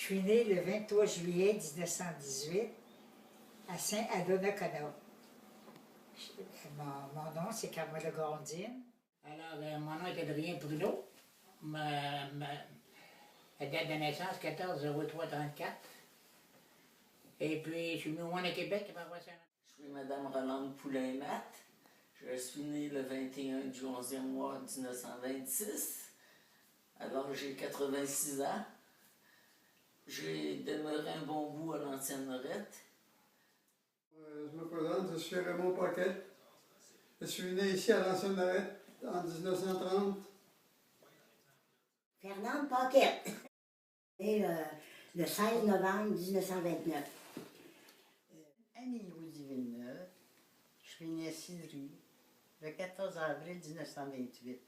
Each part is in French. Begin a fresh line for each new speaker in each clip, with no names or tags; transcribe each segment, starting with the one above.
suis née le 23 juillet 1918 à Donnacona. Mon nom, c'est Carmela Gondine.
Alors, mon nom est Adrien Prudeau. Ma date de naissance, 14-03-34. Et puis, je suis venu au Moine à Québec.
Je suis Mme Rolande Poulain-Matt. Je suis née le 21 du 11e mois 1926. Alors, j'ai 86 ans. J'ai demeuré un bon bout à l'ancienne Lorette.
Je me présente, je suis Raymond Paquette. Je suis né ici à l'ancienne Lorette en 1930.
Fernande Paquette. Et le 16 novembre 1929.
Annie Louis Villeneuve. Je suis née à Cidru le 14 avril 1928.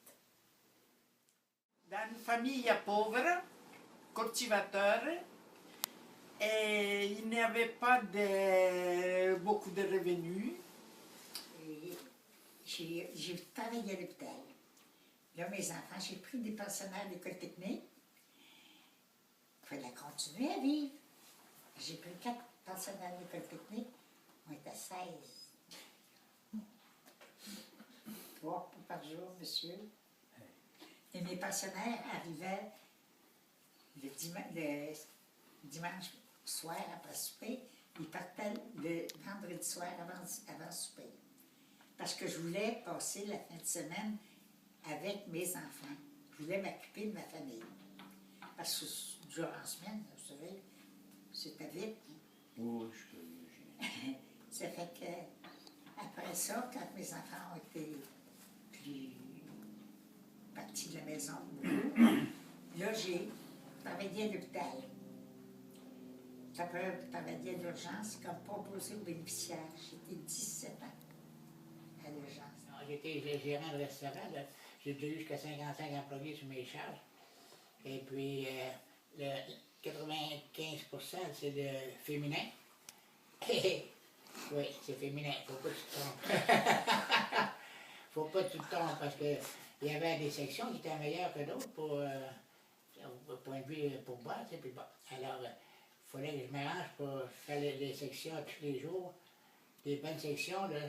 Dans une famille pauvre, cultivateur, et il n'y avait pas beaucoup de revenus.
J'ai travaillé à l'hôpital. Là, mes enfants, j'ai pris des pensionnaires à l'école technique. Il fallait continuer à vivre. J'ai pris 4 pensionnaires à l'école technique. On était 16. 3 par jour, monsieur. Et mes pensionnaires arrivaient le dimanche soir après souper. Ils partaient le vendredi soir avant souper. Parce que je voulais passer la fin de semaine avec mes enfants. Je voulais m'occuper de ma famille. Parce que durant la semaine, vous savez, c'était vite.
Oui, je peux imaginer.
Ça fait que, après ça, quand mes enfants ont été plus partis de la maison, là, j'ai travaillé à l'hôpital. J'ai travaillé à l'urgence comme proposé aux bénéficiaires. J'étais 17 ans à l'urgence.
J'étais gérant de restaurant. J'ai déjà eu jusqu'à 55 employés sur mes charges. Et puis, le 95%, c'est le féminin. Oui, c'est féminin. Faut pas que tu te trompes. Faut pas que tu te trompes parce qu'il y avait des sections qui étaient meilleures que d'autres pour point de vue pour boire. Puis bon. Alors, il fallait que je m'arrange pour faire les sections tous les jours. Des bonnes sections, là,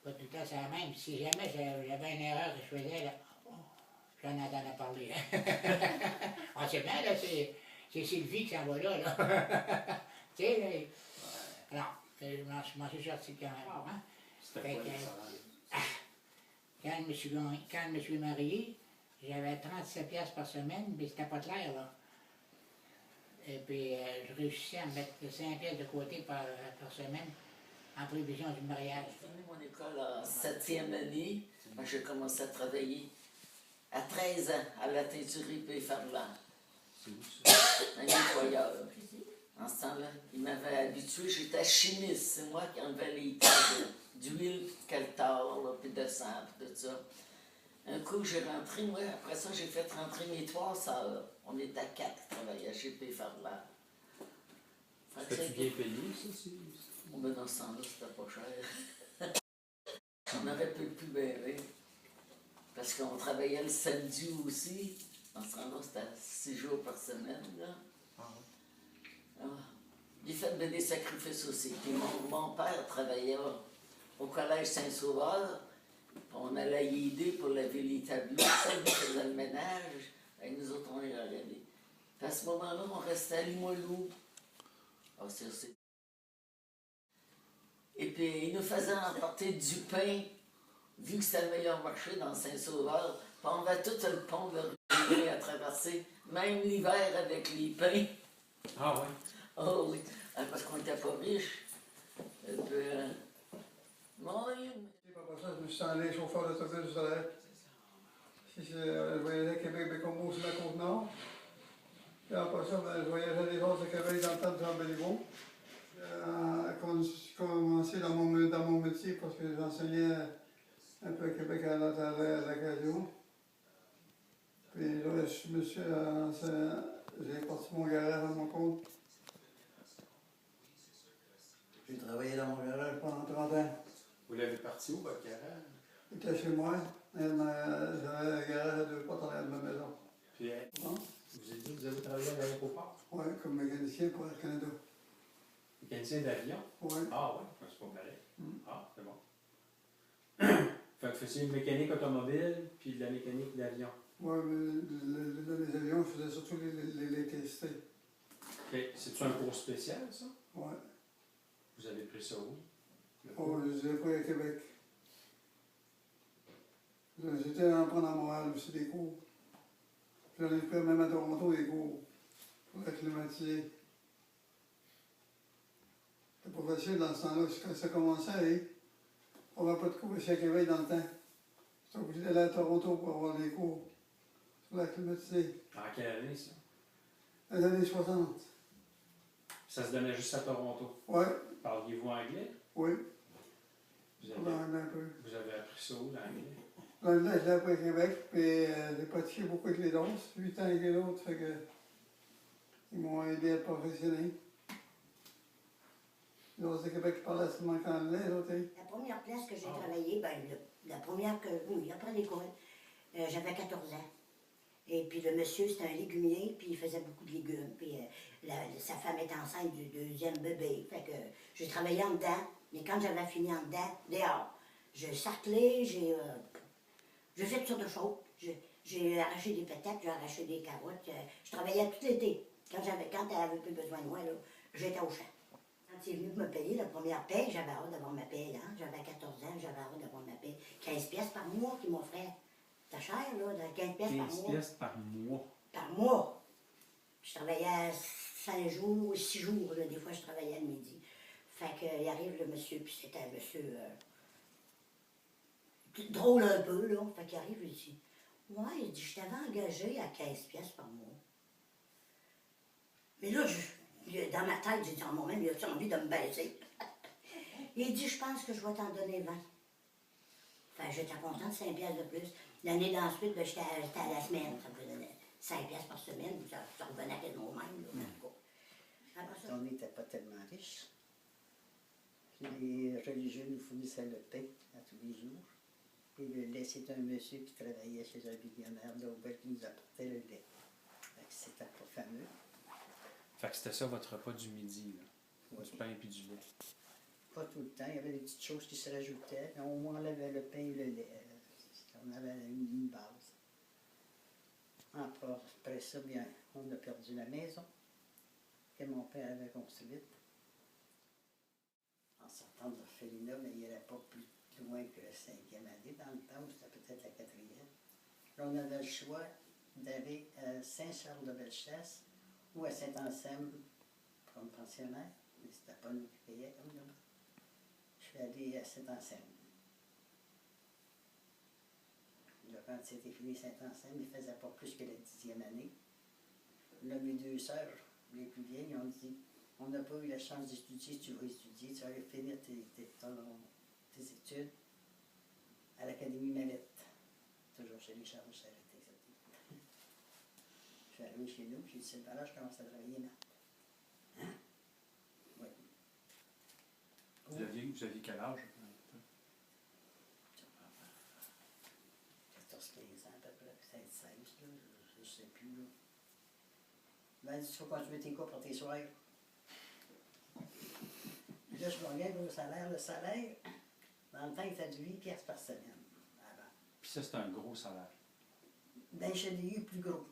pas tout le temps c'est la même. Si jamais j'avais une erreur que je faisais, là, oh, j'en entendais parler. On sait bien, là, c'est Sylvie qui s'en va là. Tu sais, là. Non, je m'en suis sorti quand même. Hein?
C'était quoi le salaire?
Quand je me suis marié, j'avais 37 piastres par semaine, mais c'était pas clair, là. Et puis, je réussissais à mettre 5 piastres de côté par semaine en prévision du mariage.
J'ai fini mon école en 7e année. J'ai commencé à travailler à 13 ans à la teinturerie P. Farland.
C'est où ça?
Un nettoyeur. En ce temps-là, il m'avait habitué, j'étais chimiste, c'est moi qui enlevais les tables d'huile, de caltar, puis de sang, puis tout ça. Un coup, j'ai rentré, moi, après ça, j'ai fait rentrer mes 3 sœurs. On était à 4 qui travaillaient chez P. Farland.
C'était-tu bien payé, ça?
Oh, ben dans ce temps-là, c'était pas cher. On aurait pu plus bébé. Parce qu'on travaillait le samedi aussi. Dans ce temps-là, c'était 6 jours par semaine, là.
Ah ouais.
J'ai fait des sacrifices aussi. Puis mon père travaillait au collège Saint-Sauveur. On allait y aider pour laver les tableaux. Ça, il faisait le ménage. Et nous autres, on les regardait. Puis à ce moment-là, on restait à Limoilou. Ah, c'est... Et puis, il nous faisait emporter du pain, vu que c'était le meilleur marché dans Saint-Sauveur. Puis on avait tout le pont de rue à traverser, même l'hiver avec les pains.
Ah ouais?
Oh oui, parce qu'on n'était pas riches. Et puis, oui.
Après ça, je me suis allé chauffeur d'autobus de l'air. Je voyageais à Québec, Bécomo, sur la Côte-Nord. Puis après ça, je voyageais des bases de Québec dans le temps de Jean-Béliveau. J'ai commencé dans mon métier parce que j'enseignais un peu à Québec à l'occasion. Puis là, j'ai parti mon garage à mon compte. J'ai travaillé dans mon garage pendant 30 ans.
Vous l'avez parti où, votre garage?
Il était chez moi. J'avais un garage à 2 portes en arrière de ma maison.
Puis, Vous avez travaillé à l'aéroport?
Oui, comme mécanicien pour Air Canada.
Mécanicien d'avion?
Oui.
Ah oui, c'est pas pareil.
Mm.
Ah, c'est bon. Fait que vous faisiez une mécanique automobile, puis de la mécanique d'avion.
Oui, mais dans les avions, je faisais surtout l'électricité.
Okay. C'est-tu un cours spécial, ça?
Oui.
Vous avez pris ça où? Le cours?
Oh, je l'ai pris à Québec. J'étais en prendre à Montréal aussi des cours. J'en ai pris même à Toronto des cours pour la climatiser. C'était pas facile dans ce temps-là. Quand ça commençait, on n'avait pas de cours ici à Québec dans le temps. J'étais obligé d'aller à Toronto pour avoir des cours sur la climatisée.
En quelle année, ça?
Les années 60.
Ça se donnait juste à Toronto.
Oui,
Parliez-vous anglais?
oui,
Vous
on
avez,
l'anglais un peu.
vous avez appris ça où, l'anglais?
L'anglais, je l'ai appris à Québec, puis j'ai pratiqué beaucoup avec les danses. 8 ans avec les autres, fait que ils m'ont aidé à être professionnel. Les autres de Québec, je parlais seulement qu'anglais, les autres, hein.
La première place que j'ai travaillé, ben, la première que, oui, après l'école, j'avais 14 ans. Et puis le monsieur, c'était un légumier, puis il faisait beaucoup de légumes. Puis sa femme était enceinte du deuxième bébé. Fait que j'ai travaillé en dedans, mais quand j'avais fini en dedans, dehors, j'ai sarclé, j'ai fait toutes sortes de choses. J'ai arraché des patates, j'ai arraché des carottes. Je travaillais tout l'été. Quand elle avait plus besoin de moi, là, j'étais au champ. Quand il est venu me payer la première paie, j'avais hâte d'avoir ma paie. Hein? J'avais 14 ans, j'avais hâte d'avoir ma paie. 15 pièces par mois qu'il m'offrait. C'était cher, là, 15 pièces par
15
mois.
pièces par mois.
Par mois. Je travaillais 5 jours, 6 jours, là, des fois je travaillais le midi. Fait qu'il arrive le monsieur, puis c'était un monsieur drôle un peu, là. Fait qu'il arrive ici. Ouais, il dit, je t'avais engagé à 15 pièces par mois. Mais là, dans ma tête, j'ai dit, en moi-même, il a envie de me baisser. Il dit, je pense que je vais t'en donner 20. Fait que j'étais contente, 5 pièces de plus. L'année d'ensuite, ben, j'étais à la semaine. Ça me faisait 5 pièces par semaine, ça revenait quasiment au même. Là, en tout cas. Après ça,
On n'était pas tellement riches. Les religieux nous fournissaient le pain à tous les jours. Puis le lait, c'était un monsieur qui travaillait chez un millionnaire d'Aubert qui nous apportait le lait. Fait que c'était pas fameux.
Fait que c'était ça votre repas du midi, là.
Oui.
Du pain et du lait.
Pas tout le temps, il y avait des petites choses qui se rajoutaient. On enlevait le pain et le lait. On avait une base. Après ça, bien, on a perdu la maison que mon père avait construite. En sortant de l'orphelinat, mais il n'allait pas plus loin que la 5e année. Dans le temps, c'était peut-être la 4e. Là, on avait le choix d'aller à Saint-Charles-de-Bellechasse ou à Saint-Anselme comme pensionnaire, mais c'était pas nous qui payions comme nous. Je suis allé à Saint-Anselme. Là, quand c'était fini Saint-Anselme, il ne faisait pas plus que la 10e année. Là, mes 2 sœurs, les plus vieilles, ont dit, on n'a pas eu la chance d'étudier, tu vas étudier, tu vas finir tes études à l'Académie Mallette, toujours chez les Charles Charrette. Je suis arrivé chez nous, j'ai dit, c'est le là, je commence à travailler là. Hein? Oui.
Vous aviez quel âge?
14-15 ans à peu près, peut-être 16, là, je ne sais plus. Là. Ben, il faut continuer tes cours pour tes soirs. Puis là, je gagnais un gros salaire. Le salaire, dans le temps, il était de 8 pièces par semaine. Avant.
Puis ça, c'était un gros salaire.
Ben, je l'ai eu plus gros.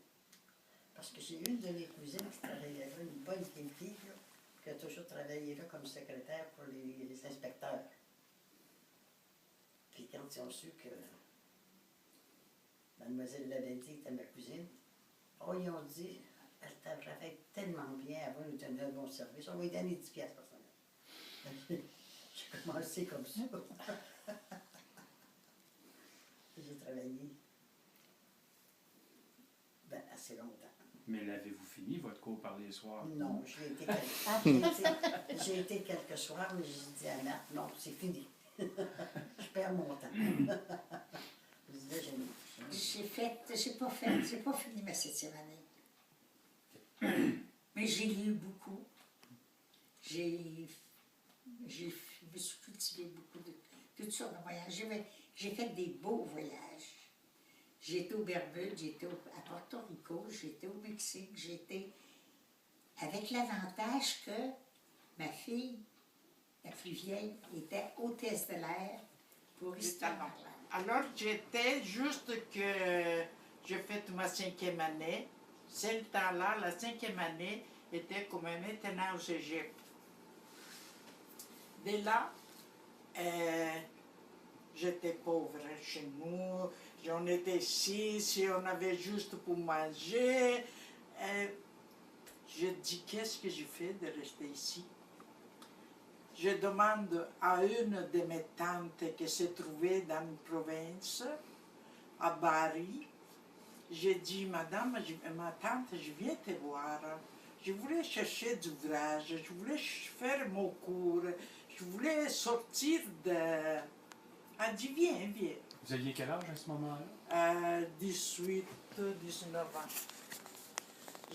Parce que j'ai une de mes cousines qui travaillait là, une bonne fille, là, qui a toujours travaillé là comme secrétaire pour les inspecteurs. Puis quand ils ont su que Mademoiselle Labetti était ma cousine, oh, ils ont dit, elle travaille tellement bien, elle va nous donner un bon service, on va lui donner 10 pièces par semaine. J'ai commencé comme ça. J'ai travaillé assez longtemps.
Mais l'avez-vous fini, votre cours par les soirs?
Non, j'ai été quelques soirs, mais j'ai dit à Marthe, non, c'est fini. Je perds mon temps. Je disais,
j'ai pas fini ma 7e année. Mais j'ai lu beaucoup. Je me suis cultivé beaucoup de toutes sortes de voyages. J'ai fait des beaux voyages. J'ai été aux Bermudes, à Porto Rico, j'étais au Mexique, j'étais avec l'avantage que ma fille, la plus vieille, était hôtesse de l'air pour Histoire
talent.
Parlante.
Alors, j'étais juste que j'ai fait ma 5e année. Ce temps-là, la 5e année était comme maintenant au cégep. Dès là, j'étais pauvre chez nous. J'en étais 6 et on avait juste pour manger. Je dis, qu'est-ce que j'ai fait de rester ici? Je demande à une de mes tantes qui se trouvait dans une province, à Bari. J'ai dit, madame, ma tante, je viens te voir. Je voulais chercher d'ouvrage, je voulais faire mon cours, je voulais sortir de... Elle dit, viens, viens.
Vous aviez quel âge à ce moment-là?
18, 19 ans.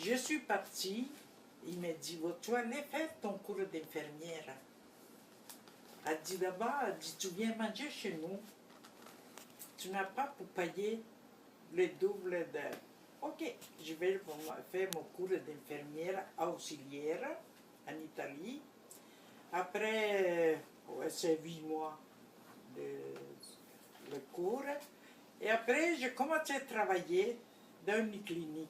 Je suis partie, il m'a dit, tu allais faire ton cours d'infirmière. Elle dit là-bas, elle dit, tu viens manger chez nous, tu n'as pas pour payer le double de... Ok, je vais faire mon cours d'infirmière auxiliaire en Italie. Après, ouais, c'est 8 mois de cours. Et après, j'ai commencé à travailler dans une clinique.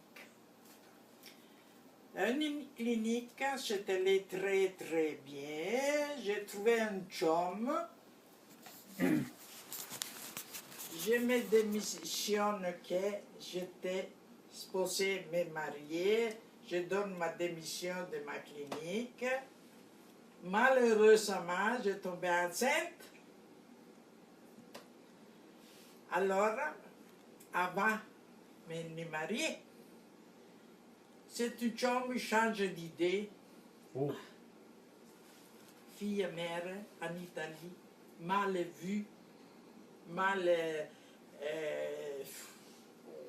Dans une clinique, c'était très très bien. J'ai trouvé un chum. Je me démissionne que j'étais supposée me marier. Je donne ma démission de ma clinique. Malheureusement, j'ai tombé enceinte. Alors, avant de me marier, c'est un chum qui change d'idée.
Oh,
Fille-mère en Italie, mal vue, mal...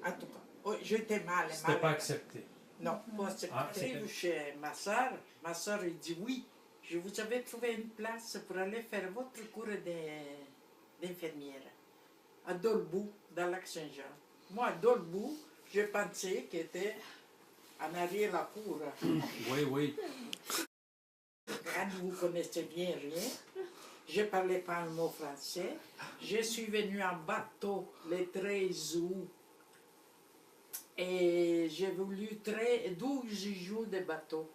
en tout cas, oh, j'étais mal.
c'était pas accepté.
Non, pas accepté.
Ah, c'était-
Chez ma soeur elle dit oui, je vous avais trouvé une place pour aller faire votre cours d'infirmière à Dolbou, dans Lac-Saint-Jean. Moi, à Dolbou, je pensais qu'il était en arrière la cour.
Oui, oui.
Quand vous connaissez bien rien, je ne parlais pas un mot français. Je suis venue en bateau le 13 août et j'ai voulu 12 jours de bateau.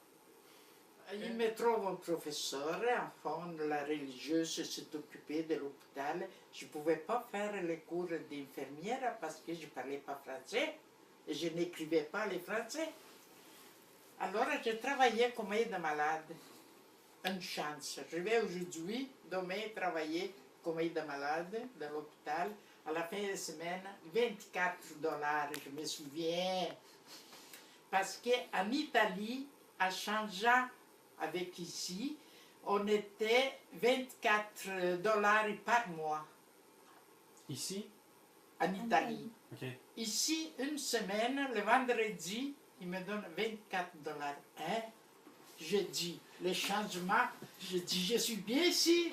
Il me trouve un professeur, enfin, la religieuse s'est occupée de l'hôpital. Je ne pouvais pas faire les cours d'infirmière parce que je ne parlais pas français et je n'écrivais pas les français. Alors, je travaillais comme aide-malade. Une chance. Je vais aujourd'hui, demain, travailler comme aide-malade dans l'hôpital. À la fin de la semaine, $24, je me souviens. Parce qu'en Italie, à changeant avec ici, on était $24 par mois
Ici?
en Italie.
OK.
Ici, une semaine, le vendredi, il me donne $24. Hein? Je dis, les changements, je dis, je suis bien ici.